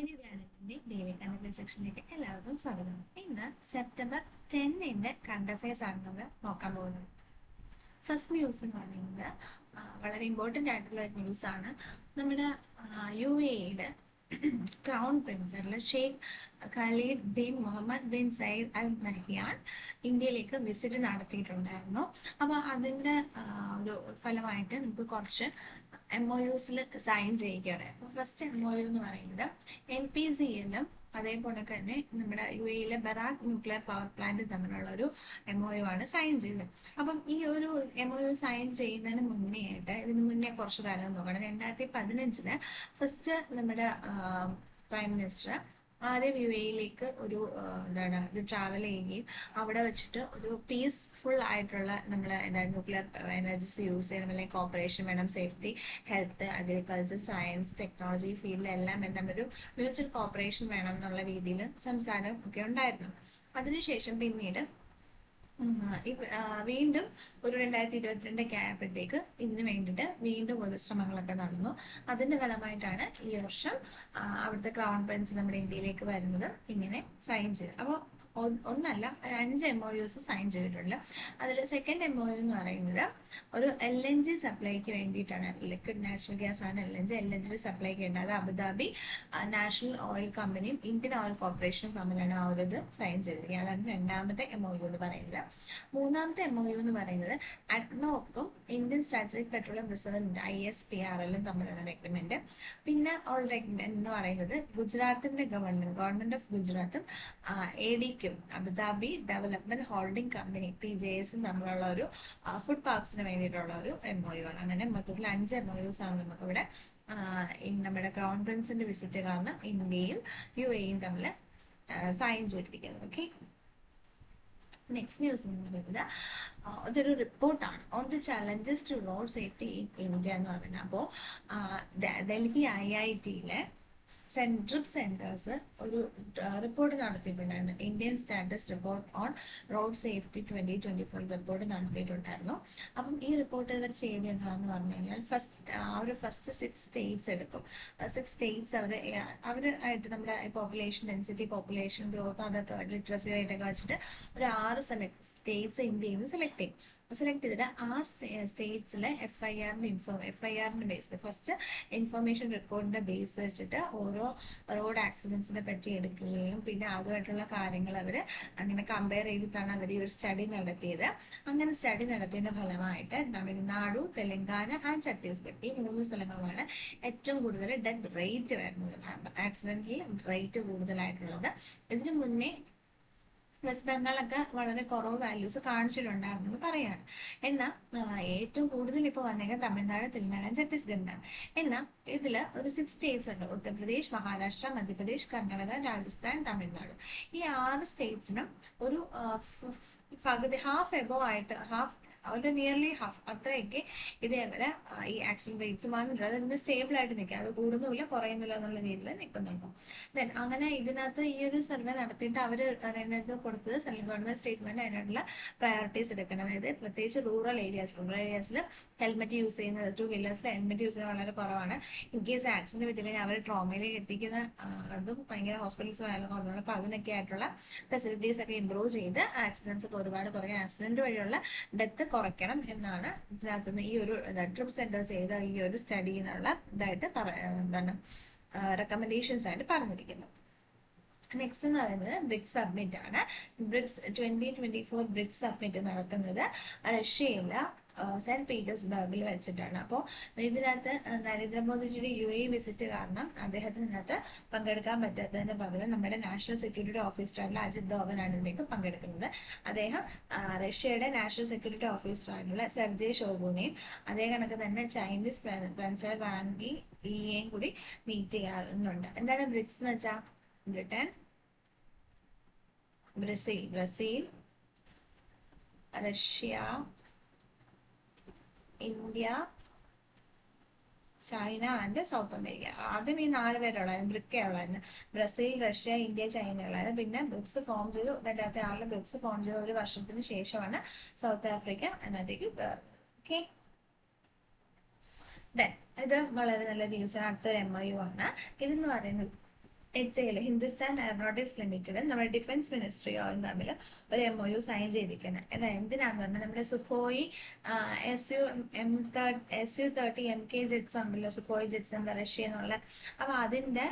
ഗാനത്തിന്റെ daily content സെക്ഷനിലേക്ക് എല്ലാവർക്കും സ്വാഗതം. ഇന്ന് സെപ്റ്റംബർ 10 കറണ്ട് അഫയേഴ്സ് ആണ് നമ്മൾ നോക്കാൻ പോകുന്നത്. ഫസ്റ്റ് ന്യൂസ് എന്ന് പറയുന്നത് വളരെ ഇമ്പോർട്ടൻ്റ് ആയിട്ടുള്ള ഒരു ന്യൂസ് ആണ്. നമ്മുടെ UAE ക്രൗൺ പ്രിൻസ് ആയിട്ടുള്ള Sheikh Khalid bin Mohammed bin Zayed Al Nahyan ഇന്ത്യയിലേക്ക് വിസിറ്റ് നടത്തിയിട്ടുണ്ടായിരുന്നു. അപ്പോൾ അതിൻ്റെ ഒരു ഫലമായിട്ട് നമുക്ക് കുറച്ച് MOUs സൈൻ ചെയ്യുകയാണ്. അപ്പോൾ ഫസ്റ്റ് MOU എന്ന് പറയുന്നത് NPCL അതേപോലെ തന്നെ നമ്മുടെ UAE Barack nuclear power plant തമ്മിലുള്ള ഒരു MOU ആണ് സൈൻ ചെയ്തത്. അപ്പം ഈ ഒരു MOU സൈൻ ചെയ്യുന്നതിന് മുന്നേ ആയിട്ട് ഇതിന് മുന്നേ കുറച്ച് കാലം നോക്കണം. 2015 ഫസ്റ്റ് നമ്മുടെ പ്രൈം മിനിസ്റ്റർ ആദ്യം UAE ഒരു ഇത് ട്രാവൽ ചെയ്യുകയും അവിടെ വെച്ചിട്ട് ഒരു പീസ്ഫുൾ ആയിട്ടുള്ള നമ്മൾ ന്യൂക്ലിയർ എനർജീസ് യൂസ് ചെയ്യണം, അല്ലെങ്കിൽ കോപ്പറേഷൻ വേണം, safety, health, agriculture, science, technology ഫീൽഡിലെല്ലാം എന്താണ് മ്യൂച്വൽ കോപ്പറേഷൻ വേണം എന്നുള്ള രീതിയിൽ സംസാരം ഒക്കെ ഉണ്ടായിരുന്നു. അതിനുശേഷം പിന്നീട് വീണ്ടും ഒരു 2022 ആയപ്പോഴത്തേക്ക് ഇതിന് വേണ്ടിയിട്ട് വീണ്ടും ഒരു ശ്രമങ്ങളൊക്കെ നടന്നു. അതിന്റെ ഫലമായിട്ടാണ് ഈ വർഷം അവിടുത്തെ ക്രൗൺ പ്രിൻസ് നമ്മുടെ ഇന്ത്യയിലേക്ക് വരുന്നത് ഇങ്ങനെ സൈൻ ചെയ്ത്. അപ്പോൾ ഒന്നല്ല 5 MOUs സൈൻ ചെയ്തിട്ടുണ്ട്. അതിൽ സെക്കൻഡ് MOU എന്ന് പറയുന്നത് ഒരു LNG സപ്ലൈക്ക് വേണ്ടിയിട്ടാണ്. ലിക്വിഡ് നാച്ചുറൽ ഗ്യാസ് ആണ് LNG സപ്ലൈ ചെയ്യേണ്ടത്. അത് അബുദാബി നാഷണൽ ഓയിൽ കമ്പനിയും ഇന്ത്യൻ ഓയിൽ കോർപ്പറേഷനും തമ്മിലാണ് ആ ഒരു ഇത് സൈൻ ചെയ്തിരിക്കുന്നത്. അതാണ് രണ്ടാമത്തെ MOU എന്ന് പറയുന്നത്. മൂന്നാമത്തെ MOU എന്ന് പറയുന്നത് അഡ്നോക്കും Indian strategic petroleum reserve ISPRL തമ്മിലുള്ള എഗ്രിമെന്റ്. പിന്നെ ഉള്ള എഗ്രിമെന്റ് എന്ന് പറയുന്നത് ഗുജറാത്തിന്റെ ഗവൺമെന്റ് ഓഫ് ഗുജറാത്തും ADQ Abu Dhabi development holding company PJS തമ്മിലുള്ള ഒരു ഫുഡ് പാർക്സിന് വേണ്ടിയിട്ടുള്ള ഒരു MOU ആണ്. അങ്ങനെ മൊത്തത്തിൽ 5 MOUs ആണ് നമുക്കിവിടെ നമ്മുടെ ക്രൗൺ പ്രിൻസിന്റെ വിസിറ്റ് കാരണം ഇന്ത്യയും UAE തമ്മിൽ സൈൻ ചെയ്തിരിക്കുന്നത്. ഓക്കെ, നെക്സ്റ്റ് ന്യൂസ് എന്ന് പറയുന്നത് ഇതൊരു റിപ്പോർട്ടാണ് on the challenges to road safety in India എന്ന് പറയുന്നത്. അപ്പോൾ ഡൽഹി IIT ട്രിപ്പ് സെന്റേഴ്സ് ഒരു റിപ്പോർട്ട് നടത്തിയിട്ടുണ്ടായിരുന്നു. Indian status report on road safety 2024 report നടത്തിയിട്ടുണ്ടായിരുന്നു. അപ്പം ഈ റിപ്പോർട്ട് ഇവർ ചെയ്ത് എന്താന്ന് പറഞ്ഞു കഴിഞ്ഞാൽ ഫസ്റ്റ് 6 സ്റ്റേറ്റ്സ് എടുക്കും. 6 സ്റ്റേറ്റ്സ് അവരായിട്ട് നമ്മുടെ പോപ്പുലേഷൻ ഡെൻസിറ്റി, പോപ്പുലേഷൻ ഗ്രോത്ത്, അതൊക്കെ ലിറ്ററസി റേറ്റ് ഒക്കെ വെച്ചിട്ട് ഒരു 6 സ്റ്റേറ്റ്സ് ഇന്ത്യയിൽ നിന്ന് സെലക്ട് ചെയ്തിട്ട് ആ സ്റ്റേറ്റ്സിലെ FIRന്റെ ബേസ് ഫസ്റ്റ് ഇൻഫർമേഷൻ റിപ്പോർട്ടിന്റെ ബേസ് വെച്ചിട്ട് ഓരോ റോഡ് ആക്സിഡൻസിനെ പറ്റി എടുക്കുകയും പിന്നെ അതുമായിട്ടുള്ള കാര്യങ്ങൾ അവർ അങ്ങനെ കമ്പയർ ചെയ്തിട്ടാണ് അവർ ഈ ഒരു സ്റ്റഡി നടത്തിയത്. അങ്ങനെ സ്റ്റഡി നടത്തിയതിന്റെ ഫലമായിട്ട് തമിഴ്നാടു, തെലങ്കാന ആൻഡ് ഛത്തീസ്ഗഡ് ഈ 3 സ്ഥലങ്ങളിലാണ് ഏറ്റവും കൂടുതൽ ഡെത്ത് റേറ്റ് വരുന്നത്, ആക്സിഡന്റിൽ റേറ്റ് കൂടുതലായിട്ടുള്ളത്. ഇതിനു മുന്നേ വെസ്റ്റ് ബംഗാളൊക്കെ വളരെ കുറവ് വാല്യൂസ് കാണിച്ചിട്ടുണ്ടായിരുന്നു പറയാണ്. എന്നാൽ ഏറ്റവും കൂടുതൽ ഇപ്പോൾ വന്നേക്കുന്നത് തമിഴ്നാട്, തെലങ്കാന, ഛത്തീസ്ഗഡിനാണ്. എന്നാൽ ഇതിൽ ഒരു 6 സ്റ്റേറ്റ്സ് ഉണ്ട്: ഉത്തർപ്രദേശ്, മഹാരാഷ്ട്ര, മധ്യപ്രദേശ്, കർണാടക, രാജസ്ഥാൻ, തമിഴ്നാട്. ഈ 6 സ്റ്റേറ്റ്സിനും ഒരു പകുതി ഒരു നിയർലി ഹാഫ് അത്രയൊക്കെ ഇതേവരെ ഈ ആക്സിഡന്റ് റേറ്റ്സ് വന്നിട്ടുണ്ട്. അതിന് സ്റ്റേബിൾ ആയിട്ട് നിൽക്കുക, അത് കൂടുന്നുമില്ല കുറയുന്നില്ല എന്നുള്ള രീതിയിൽ നിൽക്കുന്നുണ്ട്. ദെൻ അങ്ങനെ ഇതിനകത്ത് ഈ ഒരു സർവേ നടത്തിയിട്ട് അവർ കൊടുത്തത് സെൻട്രൽ ഗവൺമെന്റ് സ്റ്റേറ്റ്മെന്റ് അതിനായിട്ടുള്ള പ്രയോറിറ്റീസ് എടുക്കണം. അതായത് പ്രത്യേകിച്ച് റൂറൽ ഏരിയാസിൽ ഹെൽമെറ്റ് യൂസ് ചെയ്യുന്നത്, 2 വീലേഴ്സിൽ ഹെൽമെറ്റ് യൂസ് ചെയ്യുന്നത് വളരെ കുറവാണ്. ഇൻ കേസ് ആക്സിഡന്റ് പറ്റിക്കഴിഞ്ഞാൽ അവർ ട്രോമയിലേക്ക് എത്തിക്കുന്ന അതും ഭയങ്കര ഹോസ്പിറ്റൽസ് കുറവാണ്. അപ്പൊ അതിനൊക്കെ ആയിട്ടുള്ള ഫെസിലിറ്റീസ് ഒക്കെ ഇംപ്രൂവ് ചെയ്ത് ആക്സിഡൻസ് ഒക്കെ ഒരുപാട് കുറയും, ആക്സിഡന്റ് വഴിയുള്ള ഡെത്ത് കുറയ്ക്കണം എന്നാണ് ഇതിനകത്തുനിന്ന് ഈ ഒരു ട്രിപ്പ് സെന്റർ ചെയ്ത ഈ ഒരു സ്റ്റഡി എന്നുള്ള ഇതായിട്ട് റെക്കമെൻഡേഷൻസ് ആയിട്ട് പറഞ്ഞിരിക്കുന്നത്. നെക്സ്റ്റ് എന്ന് പറയുന്നത് ബ്രിക്സ് സബ്മിറ്റ് ആണ്. 2024 ബ്രിക്സ് സബ്മിറ്റ് നടക്കുന്നത് റഷ്യയിലെ സെന്റ് പീറ്റേഴ്സ്ബർഗിൽ വെച്ചിട്ടാണ്. അപ്പോൾ ഇതിനകത്ത് നരേന്ദ്രമോദിജിയുടെ UAE വിസിറ്റ് കാരണം അദ്ദേഹത്തിന് ഇതിനകത്ത് പങ്കെടുക്കാൻ പറ്റാത്തതിന് പകരം നമ്മുടെ നാഷണൽ സെക്യൂരിറ്റി ഓഫീസറായിട്ടുള്ള അജിത് ഡോവലാണ് ഇതിലേക്ക് പങ്കെടുക്കുന്നത്. അദ്ദേഹം റഷ്യയുടെ നാഷണൽ സെക്യൂരിറ്റി ഓഫീസറായിട്ടുള്ള സെർജെ ഷോഗുനെയും അതേ കണക്ക് തന്നെ ചൈനീസ് പ്രസിഡന്റ് വാങ് യിയെയും കൂടി മീറ്റ് ചെയ്യാറുണ്ട്. എന്താണ് ബ്രിക്സ് എന്ന് വെച്ചാൽ Britain, Brazil, Russia, India, China and south America. ആദ്യം ഈ 4 പേരുള്ളായിരുന്നു, ബ്രിക്സുള്ളായിരുന്നു. ബ്രസീൽ, റഷ്യ, ഇന്ത്യ, ചൈന ഉള്ളായിരുന്നു. പിന്നെ ബ്രിക്സ് ഫോം ചെയ്തു 2006 ബ്രിക്സ് ഫോം ചെയ്ത ഒരു വർഷത്തിന് ശേഷമാണ് സൗത്ത് ആഫ്രിക്ക അതിനകത്തേക്ക് കയറുന്നത്. ഓക്കെ, ഇത് വളരെ നല്ല ന്യൂസാണ്. അടുത്തൊരു MOU ആണ്. ഇതെന്ന് പറയുന്നത് HAL ഹിന്ദുസ്ഥാൻ എയറോനോട്ടിക്സ് ലിമിറ്റഡും നമ്മുടെ ഡിഫൻസ് മിനിസ്ട്രിയും തമ്മിൽ ഒരു MOU സൈൻ ചെയ്തിരിക്കുന്നത്. എന്തിനാന്ന് പറഞ്ഞാൽ നമ്മുടെ സുഖോയി SU-30 MK ജെറ്റ്സ് ഉണ്ടല്ലോ, സുഖോയി ജെറ്റ്സ് നമ്മുടെ റഷ്യ എന്നുള്ള, അപ്പൊ അതിന്റെ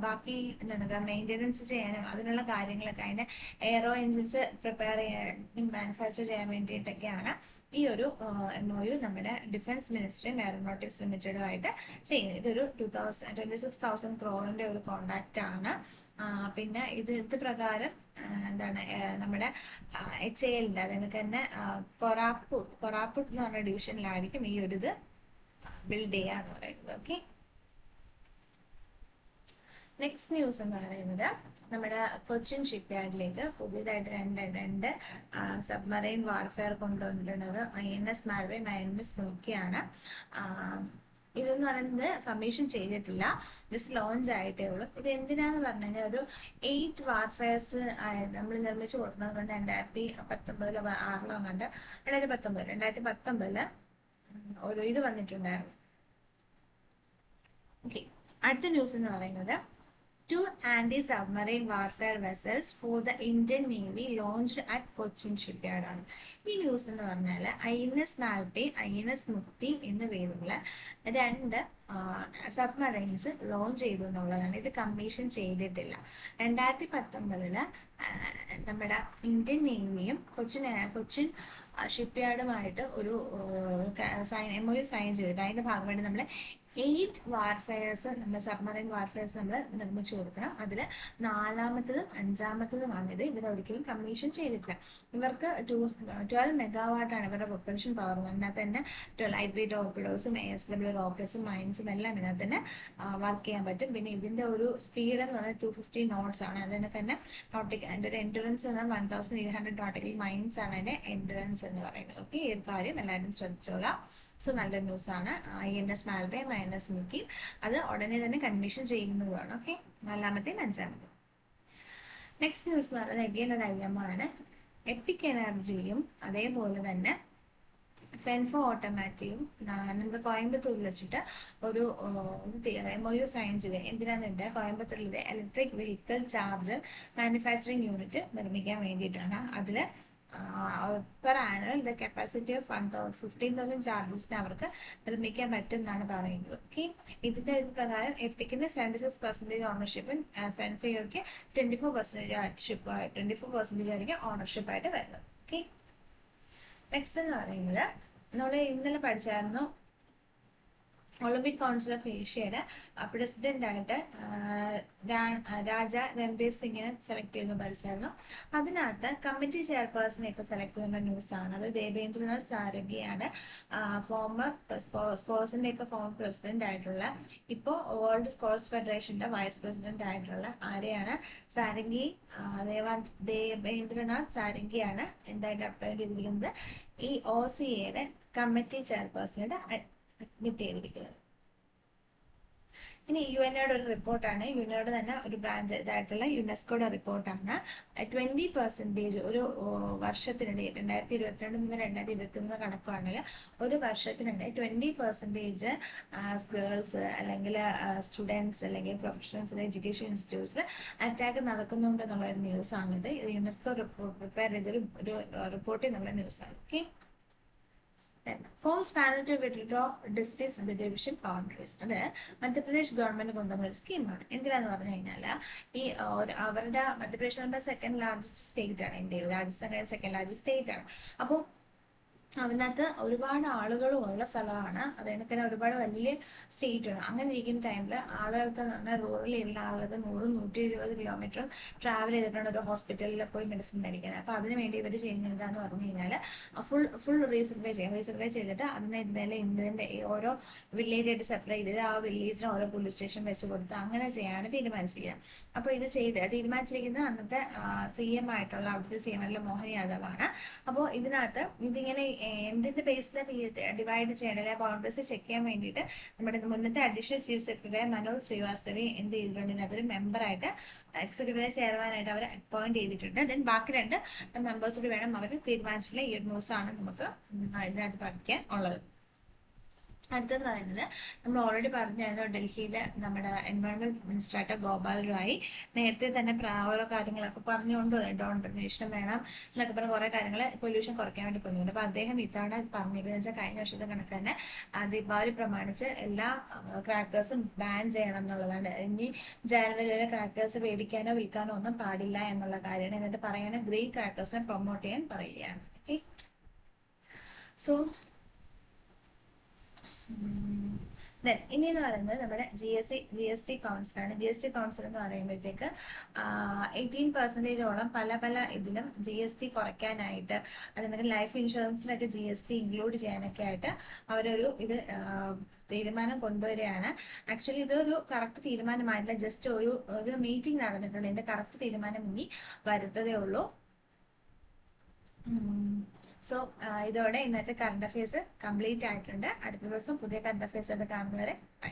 ബാക്കി എന്താണ് മെയിൻ്റെനൻസ് ചെയ്യാനും അതിനുള്ള കാര്യങ്ങളൊക്കെ അതിന്റെ എയറോ എൻജിൻസ് പ്രിപ്പയർ ചെയ്യാൻ മാനുഫാക്ചർ ചെയ്യാൻ വേണ്ടിയിട്ടൊക്കെയാണ് ഈ ഒരു MOU നമ്മുടെ ഡിഫൻസ് മിനിസ്ട്രിയും എയറോനോട്ടിക്സ് ലിമിറ്റഡുമായിട്ട് ചെയ്യുന്നത്. ഇതൊരു 26,000 crore ഒരു കോൺട്രാക്റ്റ് ആണ്. പിന്നെ ഇത് പ്രകാരം എന്താണ് നമ്മുടെ HALന്റെ അതായത് തന്നെ കൊറാപ്പുട്ട് എന്ന് പറഞ്ഞ ഡിവിഷനിലായിരിക്കും ഈ ഒരു ഇത് ബിൽഡ് ചെയ്യാന്ന് പറയുന്നത്. ഓക്കെ, നെക്സ്റ്റ് ന്യൂസ് എന്ന് പറയുന്നത് നമ്മുടെ കൊച്ചിൻ ഷിപ്പ്യാർഡിലേക്ക് പുതിയതായിട്ട് രണ്ട് സബ്മറൈൻ വാർഫെയർ കൊണ്ടുവന്നിട്ടുള്ളത് INS മാൽവേ, INS മിൽക്കിയാണ്. ഇതെന്ന് പറയുന്നത് കമ്മീഷൻ ചെയ്തിട്ടില്ല, ജസ്റ്റ് ലോഞ്ച് ആയിട്ടേ ഉള്ളൂ. ഇത് എന്തിനാന്ന് പറഞ്ഞു കഴിഞ്ഞാൽ ഒരു 8 വാർഫെയർസ് നമ്മൾ നിർമ്മിച്ചു കൊടുക്കുന്നത് കൊണ്ട് 2019 കണ്ട് 2019 ഒരു ഇത് വന്നിട്ടുണ്ടായിരുന്നു. ഓക്കെ, അടുത്ത ന്യൂസ് എന്ന് പറയുന്നത് 2 anti-submarine warfare vessels for the Indian Navy launched at Cochin shipyard ആണ്. ഈ ന്യൂസ് എന്ന് പറഞ്ഞാൽ INS മാൽപേ, INS മുക്തി എന്ന പേരുള്ള 2 സബ്മറൈൻസ് ലോഞ്ച് ചെയ്തു എന്നുള്ളതാണ്. ഇത് കമ്മീഷൻ ചെയ്തിട്ടില്ല. 2019 നമ്മുടെ ഇന്ത്യൻ നേവിയും കൊച്ചിൻ ഷിപ്പ്യാർഡുമായിട്ട് ഒരു MOU സൈൻ ചെയ്തിട്ട് അതിന്റെ ഭാഗമായിട്ട് നമ്മൾ 8 വാർഫെയർസ്, നമ്മുടെ സബ്മറൈൻ വാർഫെയർസ് നമ്മൾ നിർമ്മിച്ചു കൊടുക്കണം. അതിൽ 4ാമത്തതും 5ാമത്തതുമാണ് ഇത്. ഇവരൊരിക്കലും കമ്മീഷൻ ചെയ്തിട്ടില്ല. ഇവർക്ക് 12 മെഗാവാട്ടാണ് ഇവരുടെ പ്രൊപ്പൽഷൻ പവർ. അതിനകത്ത് തന്നെ ലൈറ്റ് ടോർപിഡോസും ASW റോക്കറ്റ്സും മൈൻസും എല്ലാം ഇതിനകത്ത് തന്നെ വർക്ക് ചെയ്യാൻ പറ്റും. പിന്നെ ഇതിന്റെ ഒരു സ്പീഡ് എന്ന് പറഞ്ഞാൽ 250 knots ആണ്. അതിനൊക്കെ തന്നെ അതിന്റെ ഒരു എൻഡുറൻസ് എന്ന് പറഞ്ഞാൽ 1800 nautical മൈൻസ് ആണ് അതിന്റെ എൻഡുറൻസ് എന്ന് പറയുന്നത്. ഓക്കെ, ഈ ഒരു കാര്യം എല്ലാവരും ശ്രദ്ധിച്ചോളാം. സോ നല്ല ന്യൂസ് ആണ്. INS മാൽബേ, INS മിൽക്കി അത് ഉടനെ തന്നെ കമ്മീഷൻ ചെയ്യുന്നതാണ്. ഓക്കെ, 4ാമത്തെയും 5ാമത്തെയും. നെക്സ്റ്റ് ന്യൂസ് എന്ന് പറയുന്നത് അഗൈൻ ഒരു IMO ആണ്. എപ്പിക് എനർജിയും അതേപോലെ തന്നെ ഫെൻഫോ ഓട്ടോമാറ്റിക്കും നമ്മുടെ കോയമ്പത്തൂരിൽ വെച്ചിട്ട് ഒരു MOU സൈൻ ചെയ്ത്. എന്തിനാന്ന് കോയമ്പത്തൂരിലെ electric vehicle charger manufacturing unit നിർമ്മിക്കാൻ വേണ്ടിയിട്ടാണ്. അതിൽ per annual the capacity of 15,000 ചാർജസിന് അവർക്ക് നിർമ്മിക്കാൻ പറ്റും എന്നാണ് പറയുന്നത്. ഓക്കെ, ഇതിന്റെ പ്രകാരം എപ്പിക്കിന്റെ 76% ഓണർഷിപ്പും ഫെൻഫയോക്ക് 24% ആയിരിക്കും ഓണർഷിപ്പ് ആയിട്ട് വരുന്നത്. ഓക്കെ, നെക്സ്റ്റ് എന്ന് പറയുന്നത് നമ്മൾ ഇന്നലെ പഠിച്ചായിരുന്നു ഒളിമ്പിക് കൗൺസിൽ ഓഫ് ഏഷ്യയുടെ പ്രസിഡന്റ് ആയിട്ട് രാജ രൺബീർ സിംഗിനെ സെലക്ട് ചെയ്ത് പഠിച്ചായിരുന്നു. അതിനകത്ത് കമ്മിറ്റി ചെയർപേഴ്സണെ ഒക്കെ സെലക്ട് ചെയ്യുന്ന ന്യൂസ് ആണ്. അത് ദേവേന്ദ്രനാഥ് സാരംഗിയാണ്. ഫോമർ സ്പോർട്സിന്റെ ഒക്കെ ഫോമർ പ്രസിഡന്റ് ആയിട്ടുള്ള, ഇപ്പോൾ വേൾഡ് സ്പോർട്സ് ഫെഡറേഷന്റെ വൈസ് പ്രസിഡന്റ് ആയിട്ടുള്ള ആരെയാണ് സാരംഗി, ദേവേന്ദ്രനാഥ് സാരംഗിയാണ് എന്തായിട്ട് അപ്പോയിന്റ് ചെയ്തിരിക്കുന്നത് ഈ OCAയുടെ കമ്മിറ്റി ചെയർപേഴ്സണായിട്ട് അഡ്മിറ്റ് ചെയ്തിരിക്കുന്നത്. ഇനി UNOയുടെ ഒരു റിപ്പോർട്ടാണ്. UNOയുടെ തന്നെ ഒരു ബ്രാഞ്ച് ഇതായിട്ടുള്ള യുനെസ്കോയുടെ റിപ്പോർട്ടാണ്. 20% ഒരു വർഷത്തിനിടെ 2022 മുതൽ 2023 കണക്കാണെങ്കിൽ ഒരു വർഷത്തിനിടെ 20% ഗേൾസ് അല്ലെങ്കിൽ സ്റ്റുഡൻസ് അല്ലെങ്കിൽ പ്രൊഫഷണൽസ് എഡ്യൂക്കേഷൻ ഇൻസ്റ്റിറ്റ്യൂട്ട്സിൽ അറ്റാക്ക് നടക്കുന്നുണ്ടെന്നുള്ള ഒരു ന്യൂസ് ആണിത്. യുനെസ്കോ പ്രിപ്പയർ ചെയ്തൊരു റിപ്പോർട്ട് എന്നുള്ള ന്യൂസാണ്. Okay, forms panel to withdraw districts division boundaries. അത് മധ്യപ്രദേശ് ഗവൺമെന്റ് കൊണ്ടുവന്ന ഒരു സ്കീമാണ്. എന്തിനാന്ന് പറഞ്ഞു കഴിഞ്ഞാൽ ഈ അവരുടെ മധ്യപ്രദേശ് സെക്കൻഡ് ലാർജസ്റ്റ് സ്റ്റേറ്റ് ആണ് ഇന്ത്യയിൽ. രാജസ്ഥാൻ സെക്കൻഡ് ലാർജസ്റ്റ് സ്റ്റേറ്റ് ആണ്. അപ്പോൾ അതിനകത്ത് ഒരുപാട് ആളുകളും ഉള്ള സ്ഥലമാണ്. അതുകൊണ്ട് ഒരുപാട് വലിയ സ്റ്റേറ്റ് ആണ്. അങ്ങനെ ഇരിക്കുന്ന ടൈമിൽ ആളുകൾക്ക് റൂറൽ ഏരിയയിലെ ആളുകൾക്ക് 100-120 കിലോമീറ്റർ ട്രാവൽ ചെയ്തിട്ടാണ് ഒരു ഹോസ്പിറ്റലിൽ പോയി മെഡിസിൻ മേടിക്കുന്നത്. അപ്പൊ അതിന് വേണ്ടി ഇവർ ചെയ്യുന്നത് എന്താന്ന് പറഞ്ഞു കഴിഞ്ഞാൽ ഫുൾ റീസർവേ ചെയ്തിട്ട് ഇതിനെ ഇന്ത്യന്റെ ഓരോ വില്ലേജ് ആയിട്ട് സെപ്പറേറ്റ് ചെയ്ത് ആ വില്ലേജിന് ഓരോ പോലീസ് സ്റ്റേഷൻ വെച്ച് കൊടുത്ത് അങ്ങനെ ചെയ്യാണ് തീരുമാനിച്ചിരിക്കുന്നത്. അപ്പൊ ഇത് തീരുമാനിച്ചിരിക്കുന്നത് അന്നത്തെ CM ആയിട്ടുള്ള അവിടുത്തെ CM ആയിട്ടുള്ള മോഹൻ യാദവ് ആണ്. അപ്പോൾ ഇതിനകത്ത് ഇതിങ്ങനെ എന്തിന്റെ ബേസിലാണ് ഡിവൈഡ് ചെയ്യേണ്ടത്, ബൗണ്ടറീസ് ചെക്ക് ചെയ്യാൻ വേണ്ടിയിട്ട് നമ്മുടെ മുന്നത്തെ അഡീഷണൽ ചീഫ് സെക്രട്ടറി മനോജ് ശ്രീവാസ്തവി എന്ത് ചെയ്തിട്ടുണ്ട്, അതൊരു മെമ്പറായിട്ട് എക്സിക്യൂട്ടീവ് ചെയർമാനായിട്ട് അവർ അപ്പോയിന്റ് ചെയ്തിട്ടുണ്ട്. ദെൻ ബാക്കി 2 മെമ്പേഴ്സ് കൂടി വേണം അവർ തീരുമാനിച്ചിട്ടുള്ള ഈ ഒരു ന്യൂസാണ് നമുക്ക് ഇതിനകത്ത് പഠിക്കാൻ ഉള്ളത്. അടുത്തെന്ന് പറയുന്നത് നമ്മൾ ഓൾറെഡി പറഞ്ഞായിരുന്നു, ഡൽഹിയിലെ നമ്മുടെ എൻവയോൺമെന്റ് മിനിസ്റ്ററായിട്ട് ഗോപാൽ റായ് നേരത്തെ തന്നെ ഓരോ കാര്യങ്ങളൊക്കെ പറഞ്ഞുകൊണ്ട് ഡ്രോൺ ഡൊണേഷൻ വേണം എന്നൊക്കെ പറഞ്ഞ കുറെ കാര്യങ്ങൾ പൊല്യൂഷൻ കുറയ്ക്കാൻ വേണ്ടി പറഞ്ഞിട്ടുണ്ട്. അപ്പൊ അദ്ദേഹം ഇത്തവണ പറഞ്ഞിരിക്കുന്നത് വെച്ചാൽ കഴിഞ്ഞ വർഷത്തെ കണക്ക് തന്നെ ദീപാവലി പ്രമാണിച്ച് എല്ലാ ക്രാക്കേഴ്സും ബാൻ ചെയ്യണം എന്നുള്ളതാണ്. ഇനി ജാനുവരി വരെ ക്രാക്കേഴ്സ് മേടിക്കാനോ വിൽക്കാനോ ഒന്നും പാടില്ല എന്നുള്ള കാര്യമാണ്. എന്നിട്ട് പറയണ ഗ്രീൻ ക്രാക്കേഴ്സിനെ പ്രൊമോട്ട് ചെയ്യാൻ പറയുകയാണ്. ഓക്കെ, സോ ഇനി എന്ന് പറയുന്നത് നമ്മുടെ ജി എസ് ടി കൗൺസിലാണ്. GST കൗൺസിൽ എന്ന് പറയുമ്പോഴത്തേക്ക് 18% പല പല ഇതിലും GST കുറയ്ക്കാനായിട്ട്, അതുപോലെ ലൈഫ് ഇൻഷുറൻസിനൊക്കെ GST ഇൻക്ലൂഡ് ചെയ്യാനൊക്കെ ആയിട്ട് അവരൊരു തീരുമാനം കൊണ്ടുവരികയാണ്. ആക്ച്വലി ഇതൊരു കറക്റ്റ് തീരുമാനമായിട്ടില്ല, ജസ്റ്റ് ഒരു മീറ്റിംഗ് നടന്നിട്ടുണ്ട്. ഇതിന്റെ കറക്റ്റ് തീരുമാനം ഇനി വരുത്തതേ ഉള്ളൂ. സോ ഇതോടെ ഇന്നത്തെ കറണ്ട് അഫയേഴ്സ് കംപ്ലീറ്റ് ആയിട്ടുണ്ട്. അടുത്ത ദിവസം പുതിയ കറണ്ട് അഫയേഴ്സ് ആയിട്ട് കാണുന്നവരെ ബൈ.